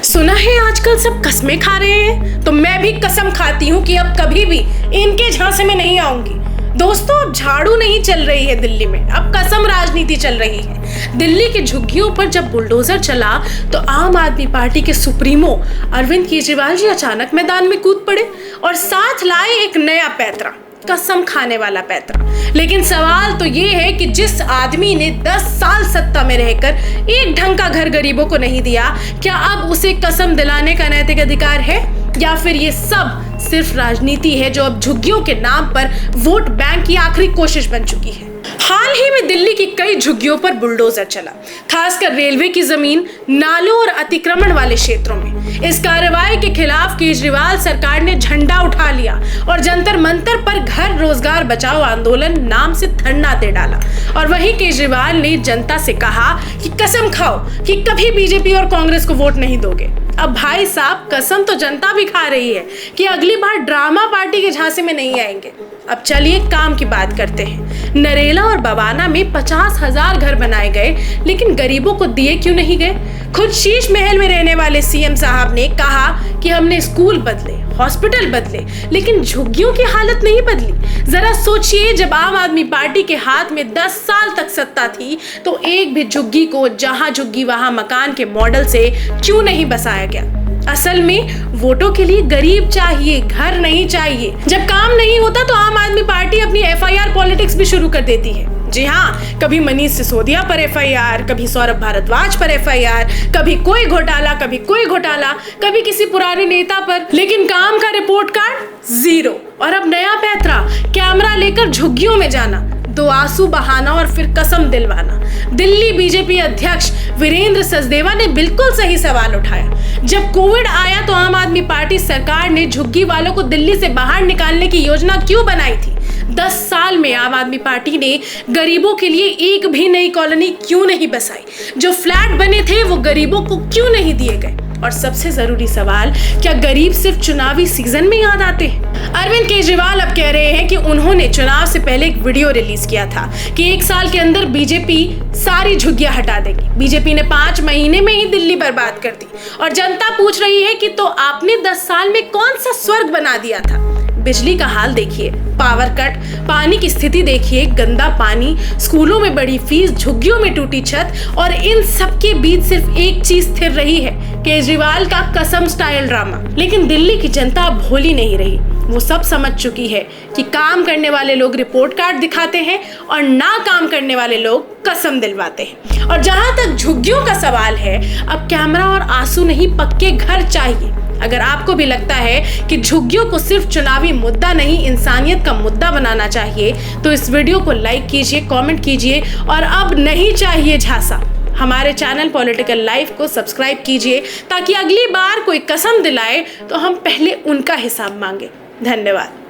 सुना है आजकल सब कसमें खा रहे हैं, तो मैं भी कसम खाती हूँ कि अब कभी भी इनके झांसे में नहीं आऊंगी। दोस्तों, अब झाड़ू नहीं चल रही है दिल्ली में, अब कसम राजनीति चल रही है। दिल्ली की झुग्गियों पर जब बुलडोजर चला तो आम आदमी पार्टी के सुप्रीमो अरविंद केजरीवाल जी अचानक मैदान में कूद पड़े और साथ लाए एक नया पैंतरा, कसम खाने वाला पैंतरा। लेकिन सवाल तो ये है कि जिस आदमी ने 10 साल सत्ता में रहकर एक ढंग का घर गरीबों को नहीं दिया, क्या अब उसे कसम दिलाने का नैतिक अधिकार है, या फिर ये सब सिर्फ राजनीति है जो अब झुग्गियों के नाम पर वोट बैंक की आखिरी कोशिश बन चुकी है। हाल ही में दिल्ली की कई झुग्गियों पर बुलडोजर चला, खासकर रेलवे की जमीन, नालों और अतिक्रमण वाले क्षेत्रों में। इस कार्रवाई के खिलाफ केजरीवाल सरकार ने झंडा उठा लिया और जंतर मंतर पर घर रोजगार बचाओ आंदोलन नाम से धरना दे डाला। और वहीं केजरीवाल ने जनता से कहा कि कसम खाओ कि कभी बीजेपी और कांग्रेस को वोट नहीं दोगे। अब भाई साहब, कसम तो जनता भी खा रही है कि अगली बार ड्रामा पार्टी के झांसे में नहीं आएंगे। अब चलिए काम की बात करते हैं। नरेला और बवाना में 50,000 घर बनाए गए, लेकिन गरीबों को दिए क्यों नहीं गए? खुद शीश महल में रहने वाले सीएम साहब ने कहा कि हमने स्कूल बदले, हॉस्पिटल बदले, लेकिन झुग्गियों की हालत नहीं बदली। जरा सोचिए, जब आम आदमी पार्टी के हाथ में 10 साल तक सत्ता थी तो एक भी झुग्गी को जहां झुग्गी वहां मकान के मॉडल से क्यों नहीं बसाया गया? असल में वोटों के लिए गरीब चाहिए, घर नहीं चाहिए। जब काम नहीं होता तो आम आदमी पार्टी अपनी FIR पॉलिटिक्स भी शुरू कर देती है। जी हाँ, कभी मनीष सिसोदिया पर FIR, कभी सौरभ भारद्वाज पर FIR, कभी कोई घोटाला, कभी कोई घोटाला, कभी किसी पुराने नेता पर, लेकिन काम का रिपोर्ट कार्ड जीरो। और अब नया पैंतरा, कैमरा लेकर झुग्गियों में जाना, 2 आंसू बहाना और फिर कसम दिलवाना। दिल्ली बीजेपी अध्यक्ष वीरेंद्र सचदेवा ने बिल्कुल सही सवाल उठाया। जब कोविड आया तो आम आदमी पार्टी सरकार ने झुग्गी वालों को दिल्ली से बाहर निकालने की योजना क्यों बनाई थी? 10 साल में आम आदमी पार्टी ने गरीबों के लिए एक भी नई कॉलोनी क्यों नहीं बसाई? जो फ्लैट बने थे वो गरीबों को क्यों नहीं दिए गए? और सबसे जरूरी सवाल, क्या गरीब सिर्फ चुनावी सीजन में याद आते हैं? अरविंद केजरीवाल अब कह रहे हैं कि उन्होंने चुनाव से पहले एक वीडियो रिलीज किया था कि 1 साल के अंदर बीजेपी सारी झुग्गियां हटा देगी। बीजेपी ने 5 महीने में ही दिल्ली बर्बाद कर दी। और जनता पूछ रही है कि तो आपने 10 साल में कौन सा स्वर्ग बना दिया था? बिजली का हाल देखिए, पावर कट, पानी की स्थिति देखिए, गंदा पानी, स्कूलों में बड़ी फीस, झुग्गियों में टूटी छत, और इन सब के बीच सिर्फ एक चीज स्थिर रही है, केजरीवाल का कसम स्टाइल ड्रामा। लेकिन दिल्ली की जनता अब भोली नहीं रही, वो सब समझ चुकी है कि काम करने वाले लोग रिपोर्ट कार्ड दिखाते हैं और ना काम करने वाले लोग कसम दिलवाते हैं। और जहां तक झुग्गियों का सवाल है, अब कैमरा और आंसू नहीं, पक्के घर चाहिए। अगर आपको भी लगता है कि झुग्गियों को सिर्फ चुनावी मुद्दा नहीं, इंसानियत का मुद्दा बनाना चाहिए, तो इस वीडियो को लाइक कीजिए, कमेंट कीजिए, और अब नहीं चाहिए झांसा। हमारे चैनल पॉलिटिकल लाइफ को सब्सक्राइब कीजिए ताकि अगली बार कोई कसम दिलाए तो हम पहले उनका हिसाब मांगे। धन्यवाद।